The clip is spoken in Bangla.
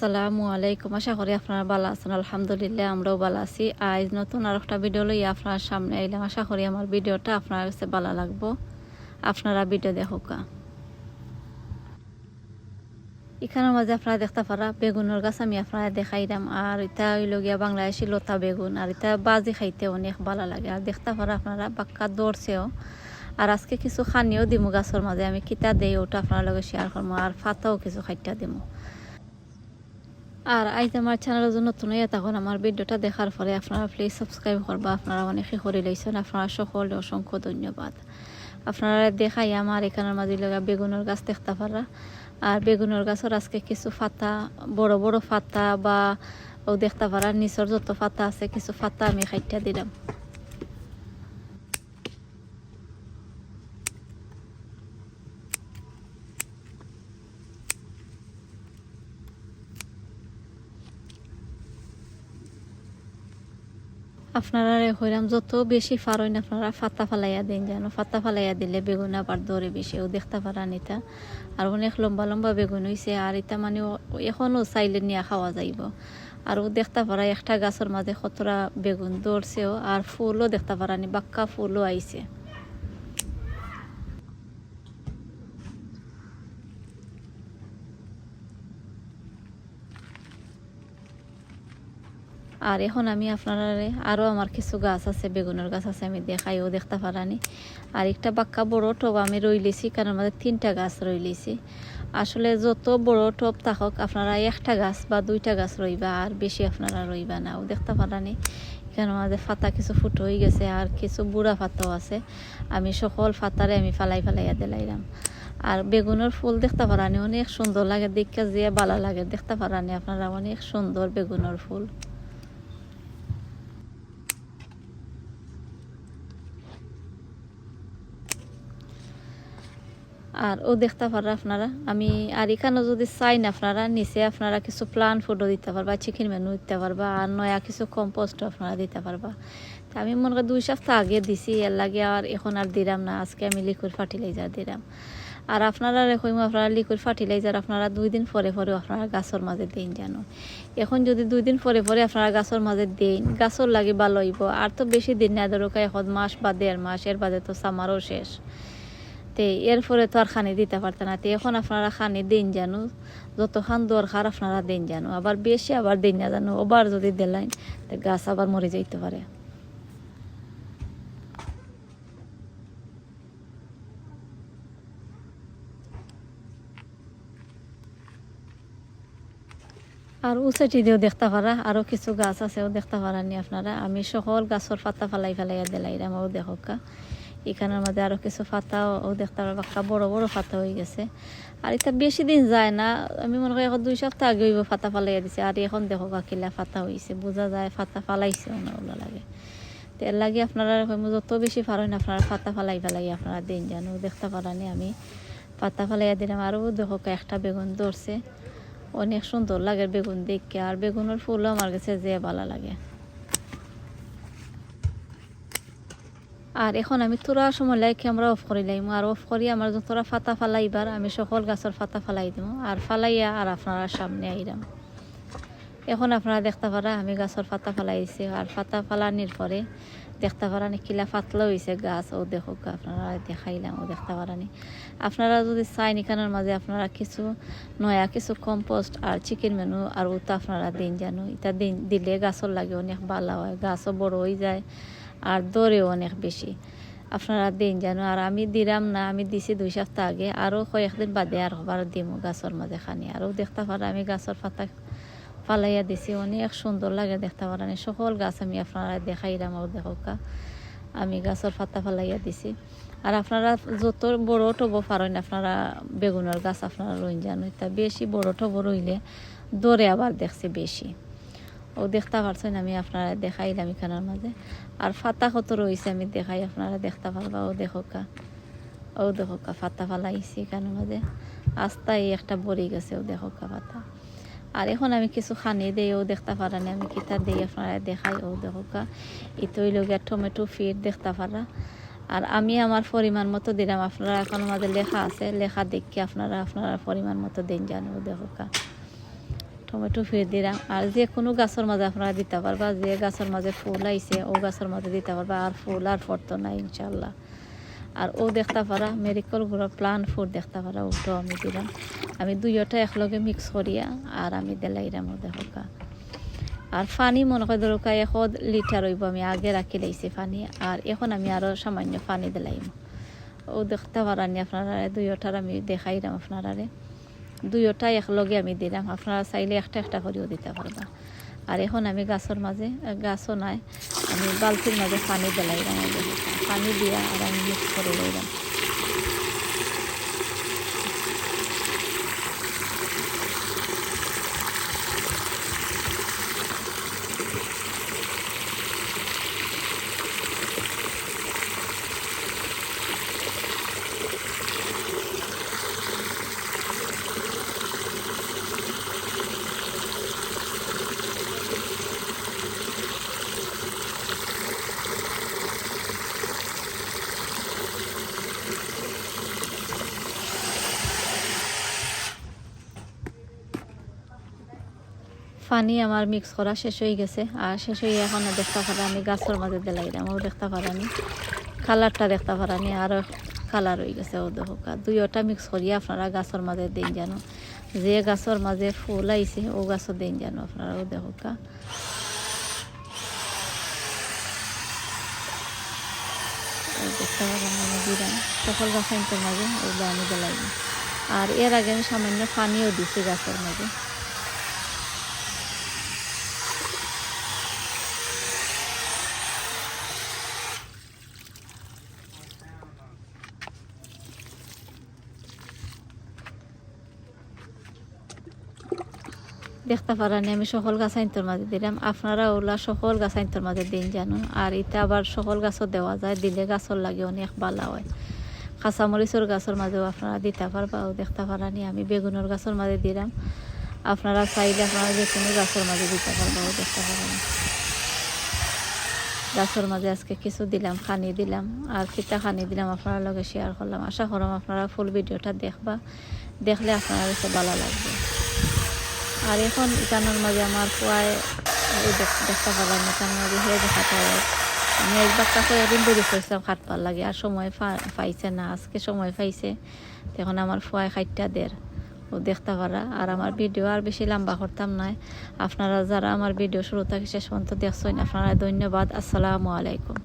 আসসালামু আলাইকুম। আশা করি আপনারা ভালো আছেন। আলহামদুলিল্লাহ আমরাও ভালো আছি। আজ নতুন আর একটা ভিডিও লইয়া আপনার সামনে আইলাম। আশা করি আমার ভিডিওটা আপনার কাছে ভালো লাগবো। আপনারা ভিডিও দেখুকা। এখানের মাঝে আপনারা দেখতে পারা বেগুনের গাছ আমি আপনারা দেখাইলাম। আর এটা হইল গিয়া বাংলাদেশি লতা বেগুন। আর এটা বাজি খাইতে অনেক ভালো লাগে। আর দেখতে পারা আপনারা বাক্কা দৌড়ছেও। আর আজকে কিছু খানিও দিমু গাছের মাঝে। আমি কিতা দেই ওটা আপনার লগে শেয়ার করবো। আর ফাতাও কিছু খাইটা দিমু। আর আজ আমার চ্যানেলের জন্য নতুন হয়ে তখন আমার ভিডিওটা দেখার পরে আপনারা প্লিজ সাবস্ক্রাইব করবা। আপনারা অনেকে করে লইছেন। আপনারা সকলে অসংখ্য ধন্যবাদ। আপনারা দেখাই আমার এখানের মাঝে লগা বেগুনের গাছ দেখতে পারা। আর বেগুনের গাছের আজকে কিছু ফাতা বড় বড় ফাতা বা ও দেখতে পারা নিচের যত ফাতা আছে কিছু ফাতা আমি খাইটা দিলাম। আপনারা হইলাম যত বেশি ফারইন আপনারা ফাতা ফালাইয়া দিন জানো। ফাতা ফালাইয়া দিলে বেগুন আবার দরে বেশি ও দেখতে পারান এটা। আর অনেক লম্বা লম্বা বেগুন হয়েছে। আর এটা মানে এখনও চাইলে নিয়ে খাওয়া যাইব। আর ও দেখতে পারা একটা গাছের মাঝে কতটা বেগুন দৌড়ছেও। আর ফুলও দেখতে পারানি বাক্কা ফুলও আইছে। আর এখন আমি আপনারা আরও আমার কিছু গাছ আছে বেগুনের গাছ আছে আমি দেখাইও দেখতে পারানি। আর একটা বাক্কা বড় টব আমি রইলেছি কারণ আমাদের 3টা গাছ রইলেছি। আসলে যত বড় টব থাকুক আপনারা একটা গাছ বা 2টা গাছ রইবা। আর বেশি আপনারা রইবা না। ও দেখতে পারানি এখানে আমাদের ফাতা কিছু ফুটো হয়ে গেছে। আর কিছু বুড়া ফাতাও আছে। আমি সকল ফাতারে আমি ফালাইয়া দিলাইলাম। আর বেগুনের ফুল দেখতে পারানি অনেক সুন্দর লাগে। দেখতে যে ভালো লাগে দেখতে পারানি আপনারা অনেক সুন্দর বেগুনের ফুল। আর ও দেখতে পারা আপনারা আমি আর এখানে যদি চাই না আপনারা নিচে আপনারা কিছু প্লান্ট ফুডও দিতে পারবা চিকেন মেনু দিতে পারবা। আর নয়া কিছু কম্পোস্ট আপনারা দিতে পারবা। তা আমি মনে করি 2 সপ্তাহ আগে দিছি এর লাগে আর এখন আর দিলাম না। আজকে আমি লিকুইড ফার্টিলাইজার দিলাম। আর আপনারা রেখইম আপনারা লিকুইড ফার্টিলাইজার আপনারা 2 দিন পরে পরে আপনারা গাছের মাঝে দিন জানো। এখন যদি 2 দিন পরে পরে আপনারা গাছের মাঝে দিন গাছের লাগে ভালো হইব। আর তো বেশি দিন না ধরো 1 মাস বা 1.5 মাস এর বাদে তো সামারও শেষ। তে এরপরে তো আর খানি দিতে পারত না। তো এখন আপনারা খানি দিন জানো যত খান দরকার আপনারা দিন জানো। আবার বেশি আবার দিন না জানো আবার যদি দিলেন তো গাছ আবার মরে যাইতে পারে। আর উচাটি দিয়েও দেখতে পারা আরও কিছু গাছ আছে ও দেখতে পারানি আপনারা। আমি সকল গাছের পাতা ফালাইয়া দিলাইলাম ও দেখা। এখানের মধ্যে আরও কিছু পাতা ও দেখতে পারা বাক্কা বড় বড় পাতা হয়ে গেছে। আর এটা বেশি দিন যায় না। আমি মনে করি এখন 2 সপ্তাহ আগে হইব পাতা ফালাইয়া দিছে। আর এখন দেখো কিলা পাতা হয়েছে বোঝা যায় পাতা ফালাইছে ওগুলো লাগে। তো এর লাগে আপনারা যত বেশি পারেন আপনারা পাতা ফালাই আপনারা দিন জানো দেখতে পারানি আমি পাতা ফালাইয়া দিলাম। আরও দেখো একটা বেগুন ধরছে অনেক সুন্দর লাগে বেগুন দেখতে। আর বেগুনের ফুলও আমার কাছে যে ভালো লাগে। আর এখন আমি তোরা সময় লাগে ক্যামেরা অফ করে লাইম। আর অফ করি আমার যতটা ফাতা ফালাইবার আমি সকল গাছের ফাতা ফালাই দিব। আর ফালাইয়া আর আপনারা সামনে আইলাম। এখন আপনারা দেখতে পারা আমি গাছের ফাতা ফালাইছি। আর ফাতা ফালানির পরে দেখতে পারানি কিলা ফাতলা হয়েছে গাছ ও দেখো আপনারা দেখাইলাম ও দেখতে পারানি। আপনারা যদি চাইন এখানের মাঝে আপনারা কিছু নয়া কিছু কম্পোস্ট আর চিকেন মেনু আর ওটা আপনারা দিন জানো। এটা দিন দিলে গাছের লাগে অনেক ভালো হয়। গাছও বড় হয়ে যায় আর দরেও অনেক বেশি আপনারা দিন জানো। আর আমি দিলাম না আমি দিছি 2 সপ্তাহ আগে আরও কয়েকদিন বাদে আর আবার দিমু গাছের মাঝে খানি। আরও দেখতে পারা আমি গাছের পাতা ফালাইয়া দিছি অনেক সুন্দর লাগে দেখতে পারেন। সকল গাছ আমি আপনারা দেখাইলাম ও দেখা আমি গাছের পাতা ফালাইয়া দিছি। আর আপনারা যত বড় টব পারেন আপনারা বেগুনের গাছ আপনারা রইন জানো। তা বেশি বড় টব রইলে দরে আবার দেখছি বেশি ও দেখতে পারছেন আমি আপনারা দেখাইলাম এখানের মাঝে। আর ফাতা কত রয়েছে আমি দেখাই আপনারা দেখতে পারবা ও দেখা ফাতা ফালাইছি এখানের মাঝে আস্তাই একটা বড়ি গেছে ও দেখা পাতা। আর এখন আমি কিছু খানি দেই ও দেখতে পারানি আমি কিতা দেই আপনারা দেখাই ও দেখা ইতই লগিয়া টমেটো ফিট দেখতে পারা। আর আমি আমার পরিমাণ মতো দিলাম। আপনারা এখন আমাদের লেখা আছে লেখা দেখি আপনারা পরিমাণ মতো দিন জানো দেখা। টমেটো ফিরে দিলাম। আর যে কোনো গাছের মাঝে আপনারা দিতে পারবা, যে গাছের মাঝে ফুল আইছে ও গাছের মাঝে দিতে পারবা। আর ফুল আর ফটো নাই ইনশাল্লাহ। আর ও দেখতে পারা মেরিকল গুঁড়ো প্লান ফুড দেখতে পারা ওটাও আমি দিলাম। আমি দুইটা একলগে মিক্স করিয়া আর আমি দিলাইরাম ও দেখা। আর পানি মনে হয় ধরকা 1 লিটার হইব, আমি আগে রাখি লাইছি পানি। আর এখন আমি আরও সামান্য পানি দিলাইম। ও দেখতে পারানি আপনারা দুইটার আমি দেখাইলাম আপনারা দুইটা একলগে আমি দিলাম। আপনারা চাইলে একটা একটা করেও দিতে পারবা। আর এখন আমি গাছের মাঝে গাছও নাই, আমি বালতির মাঝে পানি দিলাইলাম। পানি দিয়া আর আমি মিক্স করে লইলাম। পানি আমার মিক্স করা শেষ হয়ে গেছে। আর শেষ হয়ে এখন দেখতে পারা আমি গাছের মাঝে দিলাইলাম। ও দেখতে পারানি কালারটা দেখতে পারানি আরও কালার হয়ে গেছে। ও দেখা দুইটা মিক্স করিয়া আপনারা গাছের মাঝে দিন জানো, যে গাছের মাঝে ফুল আইছে ও গাছও দিন জানো আপনারা। ও দেখা দেখতে পারেন আমি দিলাম সকল গাছের মাঝে ওগুলো আমি দিলাইলাম। আর এর আগে আমি সামান্য পানিও দিছি গাছের মাঝে। দেখতে পারানি আমি সকল গাছ আইনতর মাঝে দিলাম। আপনারা ওলা সকল গাছ আইনতর মাঝে দিন জানো। আর এটা আবার সকল গাছও দেওয়া যায়, দিলে গাছর লাগে অনেক ভালো হয়। কাঁচামরিচর গাছের মাঝেও আপনারা দিতে পারবা। ও দেখতে পারানি আমি বেগুনের গাছের মাঝে দিলাম। আপনারা চাইলে আপনারা যে কোনো গাছের মাঝে দিতে পারবা। ও দেখতে পারানি গাছের মাঝে আজকে কিছু দিলাম, খানি দিলাম আর ফিতা খানি দিলাম, আপনার লগে শেয়ার করলাম। আশা করলাম আপনারা ফুল ভিডিওটা দেখবা, দেখলে আপনারা কাছে ভালো লাগবে। আর এখন ইটানোর মাঝে আমার পোয়ায় দেখতে পারলাম ইটানোর মাঝে হয়ে দেখাতে হয়। আমি একবার কাছে এদিন দেরি করছিলাম খাটবার লাগে, আর সময় পাইছে না, আজকে সময় পাইছে। তখন আমার পোয়ায় 8টা দেড় ও দেখতে পারা। আর আমার ভিডিও আর বেশি লম্বা করতাম না। আপনারা যারা আমার ভিডিও শুরু থেকে শেষ পর্যন্ত দেখছেন আপনারা ধন্যবাদ। আসসালামু আলাইকুম।